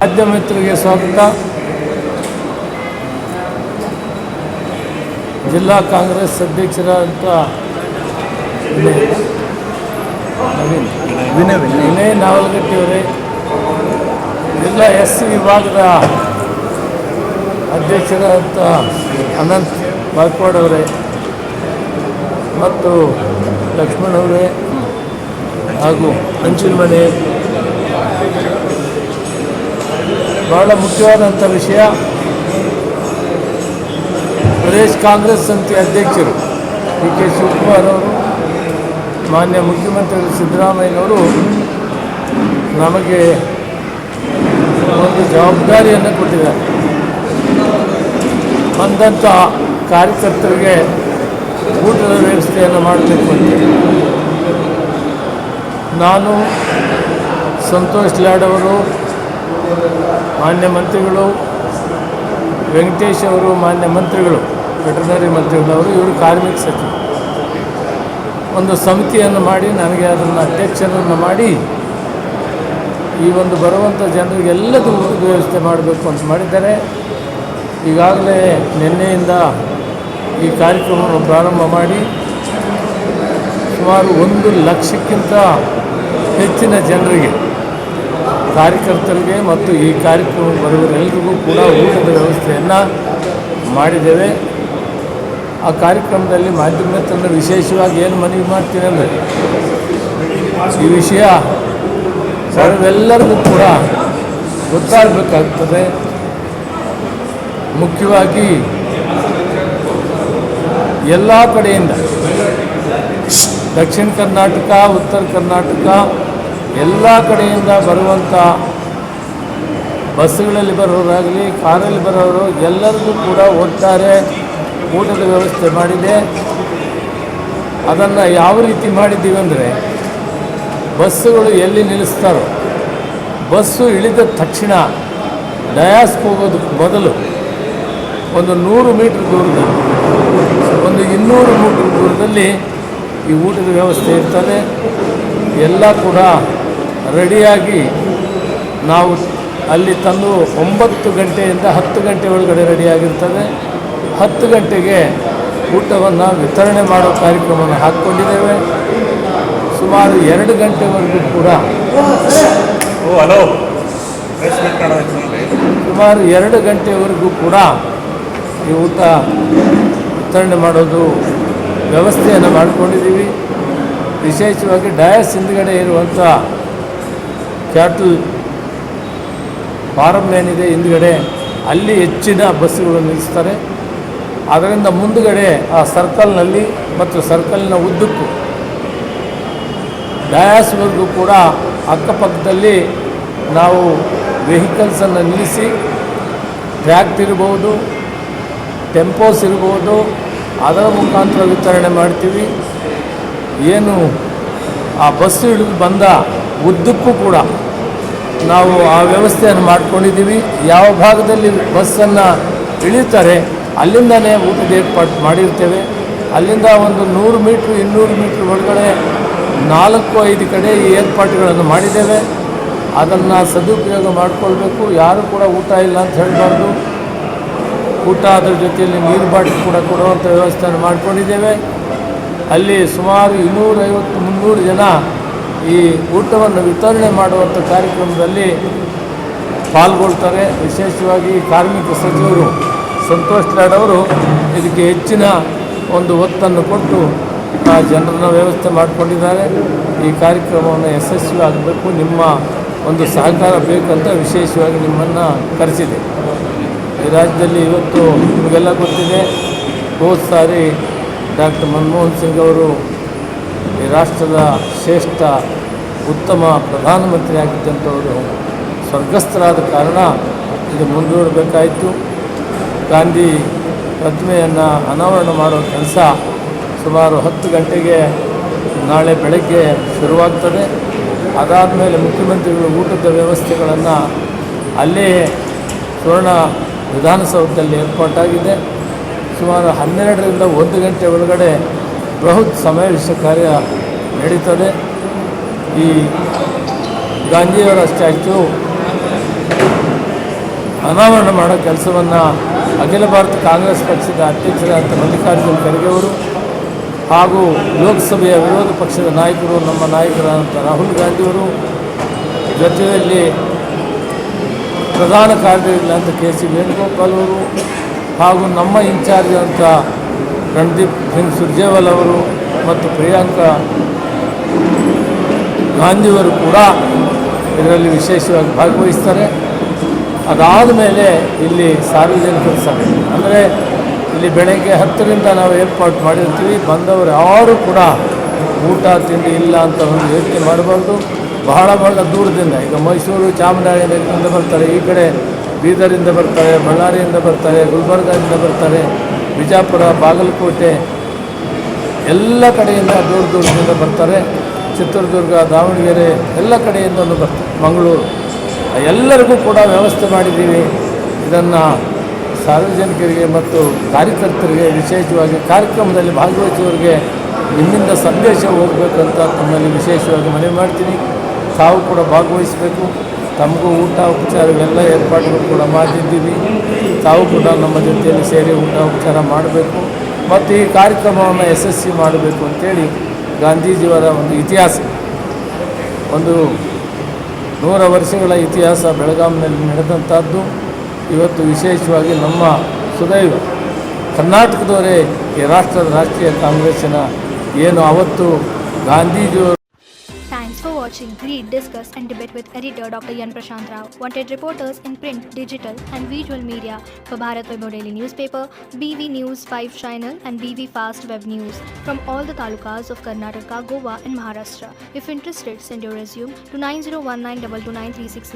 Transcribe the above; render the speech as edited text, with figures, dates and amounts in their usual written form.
ರಾಜ್ಯ ಮಿತ್ರರಿಗೆ ಸ್ವಾಗತ. ಜಿಲ್ಲಾ ಕಾಂಗ್ರೆಸ್ ಅಧ್ಯಕ್ಷರಾದಂಥ ವಿನಯ್ ನಾವಲಗಟ್ಟಿಯವರೇ, ಜಿಲ್ಲಾ ಎಸ್ ವಿಭಾಗದ ಅಧ್ಯಕ್ಷರಾದಂಥ ಅನಂತ್ ಬಾಯ್ಪಾಡ್ ಅವರೇ ಮತ್ತು ಲಕ್ಷ್ಮಣ್ ಅವರೇ ಹಾಗೂ ಹಂಚಿನಮನೆ, ಬಹಳ ಮುಖ್ಯವಾದಂಥ ವಿಷಯ, ಪ್ರದೇಶ ಕಾಂಗ್ರೆಸ್ ಸಮಿತಿ ಅಧ್ಯಕ್ಷರು ಡಿ ಕೆ ಶಿವಕುಮಾರ್ ಅವರು, ಮಾನ್ಯ ಮುಖ್ಯಮಂತ್ರಿ ಸಿದ್ದರಾಮಯ್ಯನವರು ನಮಗೆ ಒಂದು ಜವಾಬ್ದಾರಿಯನ್ನು ಕೊಟ್ಟಿದ್ದಾರೆ. ಬಂದಂಥ ಕಾರ್ಯಕರ್ತರಿಗೆ ಊಟದ ವ್ಯವಸ್ಥೆಯನ್ನು ಮಾಡಬೇಕು ಅಂತ ನಾನು, ಸಂತೋಷ್ ಲಾಡ್ ಅವರು, ಮಾನ್ಯ ಮಂತ್ರಿಗಳು, ವೆಂಕಟೇಶ್ ಅವರು ಮಾನ್ಯ ಮಂತ್ರಿಗಳು, ವೆಟರ್ನರಿ ಮಂತ್ರಿಗಳವರು, ಇವರು ಕಾರ್ಮಿಕ ಸಚಿವರು, ಒಂದು ಸಮಿತಿಯನ್ನು ಮಾಡಿ ನನಗೆ ಅದನ್ನು ಅಧ್ಯಕ್ಷರನ್ನು ಮಾಡಿ ಈ ಒಂದು ಬರುವಂಥ ಜನರಿಗೆಲ್ಲದೂ ಊಟದ ವ್ಯವಸ್ಥೆ ಮಾಡಬೇಕು ಅಂತ ಮಾಡಿದ್ದಾರೆ. ಈಗಾಗಲೇ ನಿನ್ನೆಯಿಂದ ಈ ಕಾರ್ಯಕ್ರಮವನ್ನು ಪ್ರಾರಂಭ ಮಾಡಿ ಸುಮಾರು 1 ಲಕ್ಷಕ್ಕಿಂತ ಹೆಚ್ಚಿನ ಜನರಿಗೆ, ಕಾರ್ಯಕರ್ತರಿಗೆ ಮತ್ತು ಈ ಕಾರ್ಯಕ್ರಮ ಬರುವವರೆಲ್ಲರಿಗೂ ಕೂಡ ಊಟದ ವ್ಯವಸ್ಥೆಯನ್ನು ಮಾಡಿದ್ದೇವೆ. ಆ ಕಾರ್ಯಕ್ರಮದಲ್ಲಿ ಮಾಧ್ಯಮದನ್ನು ವಿಶೇಷವಾಗಿ ಏನು ಮನವಿ ಮಾಡ್ತೀನಿ ಅಂದರೆ, ಈ ವಿಷಯ ಬರುವೆಲ್ಲರಿಗೂ ಕೂಡ ಗೊತ್ತಾಗಬೇಕಾಗ್ತದೆ. ಮುಖ್ಯವಾಗಿ ಎಲ್ಲ ಕಡೆಯಿಂದ, ದಕ್ಷಿಣ ಕರ್ನಾಟಕ, ಉತ್ತರ ಕರ್ನಾಟಕ, ಎಲ್ಲ ಕಡೆಯಿಂದ ಬರುವಂಥ ಬಸ್ಸುಗಳಲ್ಲಿ ಬರೋರಾಗಲಿ, ಕಾರಲ್ಲಿ ಬರೋರು ಎಲ್ಲರಿಗೂ ಕೂಡ ಒಟ್ಟಾರೆ ಊಟದ ವ್ಯವಸ್ಥೆ ಮಾಡಿದೆ. ಅದನ್ನು ಯಾವ ರೀತಿ ಮಾಡಿದ್ದೀವಿ ಅಂದರೆ, ಬಸ್ಸುಗಳು ಎಲ್ಲಿ ನಿಲ್ಲಿಸ್ತಾರೋ, ಬಸ್ಸು ಇಳಿದ ತಕ್ಷಣ ಡಯಾಸ್ಗೆ ಹೋಗೋದಕ್ಕೆ ಮೊದಲು ಒಂದು 100 ಮೀಟ್ರ್ ದೂರದಲ್ಲಿ, ಒಂದು 200 ಮೀಟ್ರ್ ದೂರದಲ್ಲಿ ಈ ಊಟದ ವ್ಯವಸ್ಥೆ ಇರ್ತದೆ. ಎಲ್ಲ ಕೂಡ ರೆಡಿಯಾಗಿ ನಾವು ಅಲ್ಲಿ ತಂದು 9 ಗಂಟೆಯಿಂದ 10 ಗಂಟೆ ಒಳಗಡೆ ರೆಡಿಯಾಗಿರ್ತದೆ. 10 ಗಂಟೆಗೆ ಊಟವನ್ನು ವಿತರಣೆ ಮಾಡೋ ಕಾರ್ಯಕ್ರಮವನ್ನು ಹಾಕ್ಕೊಂಡಿದ್ದೇವೆ. ಸುಮಾರು 2 ಗಂಟೆವರೆಗೂ ಕೂಡ ಸುಮಾರು 2 ಗಂಟೆವರೆಗೂ ಕೂಡ ಈ ಊಟ ವಿತರಣೆ ಮಾಡೋದು ವ್ಯವಸ್ಥೆಯನ್ನು ಮಾಡಿಕೊಂಡಿದ್ದೀವಿ. ವಿಶೇಷವಾಗಿ ಡಯಾಸ್ ಹಿಂದುಗಡೆ ಇರುವಂಥ ಕ್ಯಾಟಲ್ ಫಾರಮ್ ಏನಿದೆ ಹಿಂದುಗಡೆ, ಅಲ್ಲಿ ಹೆಚ್ಚಿನ ಬಸ್ಸುಗಳು ನಿಲ್ಲಿಸ್ತಾರೆ. ಅದರಿಂದ ಮುಂದುಗಡೆ ಆ ಸರ್ಕಲ್ನಲ್ಲಿ ಮತ್ತು ಸರ್ಕಲ್ನ ಉದ್ದಕ್ಕೂ ಡಯಾಸ್ವರೆಗೂ ಕೂಡ ಅಕ್ಕಪಕ್ಕದಲ್ಲಿ ನಾವು ವೆಹಿಕಲ್ಸನ್ನು ನಿಲ್ಲಿಸಿ, ಟ್ರ್ಯಾಕ್ಟ್ ಇರ್ಬೋದು, ಟೆಂಪೋಸ್ ಇರ್ಬೋದು, ಅದರ ಮುಖಾಂತರ ವಿತರಣೆ ಮಾಡ್ತೀವಿ. ಏನು ಆ ಬಸ್ಸು ಹಿಡಿದು ಬಂದ ಉದ್ದಕ್ಕೂ ಕೂಡ ನಾವು ಆ ವ್ಯವಸ್ಥೆಯನ್ನು ಮಾಡ್ಕೊಂಡಿದ್ದೀವಿ. ಯಾವ ಭಾಗದಲ್ಲಿ ಬಸ್ಸನ್ನು ಇಳಿತಾರೆ ಅಲ್ಲಿಂದನೇ ಊಟದ ಏರ್ಪಾಡು ಮಾಡಿರ್ತೇವೆ. ಅಲ್ಲಿಂದ ಒಂದು 100 ಮೀಟ್ರ್ 200 ಮೀಟ್ರ್ ಒಳಗಡೆ 4-5 ಕಡೆ ಈ ಏರ್ಪಾಟುಗಳನ್ನು ಮಾಡಿದ್ದೇವೆ. ಅದನ್ನು ಸದುಪಯೋಗ ಮಾಡಿಕೊಳ್ಬೇಕು. ಯಾರು ಕೂಡ ಊಟ ಇಲ್ಲ ಅಂತ ಹೇಳಬಾರ್ದು. ಊಟ ಅದರ ಜೊತೆಯಲ್ಲಿ ನೀರು ಬಾಟಲ್ ಕೂಡ ಕೊಡುವಂಥ ವ್ಯವಸ್ಥೆಯನ್ನು ಮಾಡಿಕೊಂಡಿದ್ದೇವೆ. ಅಲ್ಲಿ ಸುಮಾರು 250-300 ಜನ ಈ ಊಟವನ್ನು ವಿತರಣೆ ಮಾಡುವಂಥ ಕಾರ್ಯಕ್ರಮದಲ್ಲಿ ಪಾಲ್ಗೊಳ್ತಾರೆ. ವಿಶೇಷವಾಗಿ ಕಾರ್ಮಿಕ ಸಚಿವರು ಸಂತೋಷ್ ಲಾಡ್ ಅವರು ಇದಕ್ಕೆ ಹೆಚ್ಚಿನ ಒಂದು ಒತ್ತನ್ನು ಕೊಟ್ಟು ಆ ಜನರನ್ನ ವ್ಯವಸ್ಥೆ ಮಾಡಿಕೊಂಡಿದ್ದಾರೆ. ಈ ಕಾರ್ಯಕ್ರಮವನ್ನು ಯಶಸ್ವಿ ಆಗಬೇಕು, ನಿಮ್ಮ ಒಂದು ಸಹಕಾರ ಬೇಕಂತ ವಿಶೇಷವಾಗಿ ನಿಮ್ಮನ್ನು ಕರೆಸಿದೆ. ಈ ರಾಜ್ಯದಲ್ಲಿ ಇವತ್ತು ನಿಮಗೆಲ್ಲ ಗೊತ್ತಿದೆ, ಹೋದ ಸಾರಿ ಡಾಕ್ಟರ್ ಮನಮೋಹನ್ ಸಿಂಗ್ ಅವರು ಈ ರಾಷ್ಟ್ರದ ಶ್ರೇಷ್ಠ ಉತ್ತಮ ಪ್ರಧಾನಮಂತ್ರಿ ಆಗಿದ್ದಂಥವರು ಸ್ವರ್ಗಸ್ಥರಾದ ಕಾರಣ ಇದು ಮುಂದೂಡಬೇಕಾಯಿತು. ಗಾಂಧಿ ಪ್ರತಿಮೆಯನ್ನು ಅನಾವರಣ ಮಾಡೋ ಕೆಲಸ ಸುಮಾರು 10 ಗಂಟೆಗೆ ನಾಳೆ ಬೆಳಗ್ಗೆ ಶುರುವಾಗ್ತದೆ. ಅದಾದ ಮೇಲೆ ಮುಖ್ಯಮಂತ್ರಿಗಳು ಊಟದ ವ್ಯವಸ್ಥೆಗಳನ್ನು ಅಲ್ಲೇ ಸುವರ್ಣ ವಿಧಾನಸೌಧದಲ್ಲಿ ಏರ್ಪಾಟಾಗಿದೆ. ಸುಮಾರು 12ರಿಂದ 1 ಗಂಟೆ ಒಳಗಡೆ ಬೃಹತ್ ಸಮಾವೇಶ ಕಾರ್ಯ ನಡೀತದೆ. ಈ ಗಾಂಧಿಯವರ ಸ್ಟ್ಯಾಚ್ಯೂ ಅನಾವರಣ ಮಾಡೋ ಕೆಲಸವನ್ನು ಅಖಿಲ ಭಾರತ ಕಾಂಗ್ರೆಸ್ ಪಕ್ಷದ ಅಧ್ಯಕ್ಷರಾದಂಥ ಮಲ್ಲಿಕಾರ್ಜುನ ಖರ್ಗೆ ಅವರು ಹಾಗೂ ಲೋಕಸಭೆಯ ವಿರೋಧ ಪಕ್ಷದ ನಾಯಕರು ನಮ್ಮ ನಾಯಕರಾದಂಥ ರಾಹುಲ್ ಗಾಂಧಿಯವರು, ಜೊತೆಯಲ್ಲಿ ಪ್ರಧಾನ ಕಾರ್ಯದರ್ಶಿಗಳಂತ ಕೆ.ಸಿ. ವೇಣುಗೋಪಾಲ್ ಅವರು ಹಾಗೂ ನಮ್ಮ ಇನ್ಚಾರ್ಜ್ ಅಂತ ರಣದೀಪ್ ಸಿಂಗ್ ಸುರ್ಜೇವಾಲ್ ಅವರು ಮತ್ತು ಪ್ರಿಯಾಂಕಾ ಗಾಂಧಿಯವರು ಕೂಡ ಇದರಲ್ಲಿ ವಿಶೇಷವಾಗಿ ಭಾಗವಹಿಸ್ತಾರೆ. ಅದಾದ ಮೇಲೆ ಇಲ್ಲಿ ಸಾರ್ವಜನಿಕರ ಸಭೆ, ಅಂದರೆ ಇಲ್ಲಿ ಬೆಳಗ್ಗೆ 10ರಿಂದ ನಾವು ಏರ್ಪಾಟ್ ಮಾಡಿರ್ತೀವಿ. ಬಂದವರು ಯಾರೂ ಕೂಡ ಊಟ ತಿಂಡಿ ಇಲ್ಲ ಅಂತ ಒಂದು ಯೋಚನೆ ಮಾಡಬಾರ್ದು. ಬಹಳ ದೂರದಿಂದ, ಈಗ ಮೈಸೂರು ಚಾಮರಾಜನಗರದಿಂದ ಬರ್ತಾರೆ, ಈ ಕಡೆ ಬೀದರಿಂದ ಬರ್ತಾರೆ, ಬಳ್ಳಾರಿಯಿಂದ ಬರ್ತಾರೆ, ಗುಲ್ಬರ್ಗದಿಂದ ಬರ್ತಾರೆ, ಬಿಜಾಪುರ, ಬಾಗಲಕೋಟೆ ಎಲ್ಲ ಕಡೆಯಿಂದ ದೂರದಿಂದ ಬರ್ತಾರೆ. ಚಿತ್ರದುರ್ಗ, ದಾವಣಗೆರೆ ಎಲ್ಲ ಕಡೆಯಿಂದಲೂ ಬರ್ತಾರೆ, ಮಂಗಳೂರು, ಎಲ್ಲರಿಗೂ ಕೂಡ ವ್ಯವಸ್ಥೆ ಮಾಡಿದ್ದೀವಿ. ಇದನ್ನು ಸಾರ್ವಜನಿಕರಿಗೆ ಮತ್ತು ಕಾರ್ಯಕರ್ತರಿಗೆ, ವಿಶೇಷವಾಗಿ ಕಾರ್ಯಕ್ರಮದಲ್ಲಿ ಭಾಗವಹಿಸುವವರಿಗೆ ನಿಮ್ಮಿಂದ ಸಂದೇಶ ಹೋಗಬೇಕಂತ ತಮ್ಮಲ್ಲಿ ವಿಶೇಷವಾಗಿ ಮನವಿ ಮಾಡ್ತೀನಿ. ತಾವು ಕೂಡ ಭಾಗವಹಿಸಬೇಕು. ತಮಗೂ ಊಟ ಉಪಚಾರಗಳೆಲ್ಲ ಏರ್ಪಾಡುಗಳು ಕೂಡ ಮಾಡಿದ್ದೀವಿ. ತಾವು ಕೂಡ ನಮ್ಮ ಜೊತೆಯಲ್ಲಿ ಸೇರಿ ಊಟ ಉಪಚಾರ ಮಾಡಬೇಕು ಮತ್ತು ಈ ಕಾರ್ಯಕ್ರಮವನ್ನು ಯಶಸ್ವಿ ಮಾಡಬೇಕು ಅಂತೇಳಿ ಗಾಂಧೀಜಿಯವರ ಒಂದು ಇತಿಹಾಸ, ಒಂದು 100 ವರ್ಷಗಳ ಇತಿಹಾಸ ಬೆಳಗಾವಿನಲ್ಲಿ ನಡೆದಂಥದ್ದು. ಇವತ್ತು ವಿಶೇಷವಾಗಿ ನಮ್ಮ ಸುದೈವ ಕರ್ನಾಟಕದವರೇ ಈ ರಾಷ್ಟ್ರದ ರಾಷ್ಟ್ರೀಯ ಕಾಂಗ್ರೆಸ್ಸಿನ ಏನು ಅವತ್ತು ಗಾಂಧೀಜಿಯವರು. Thanks for watching. Read, discuss and debate with editor Dr. Yan Prashant Rao. Wanted reporters in print, digital and visual media for Bharat Vaibhav Daily Newspaper, BV News 5 Channel and BV Fast Web News from all the talukas of Karnataka, Goa and Maharashtra. If interested, send your resume to 9019229369.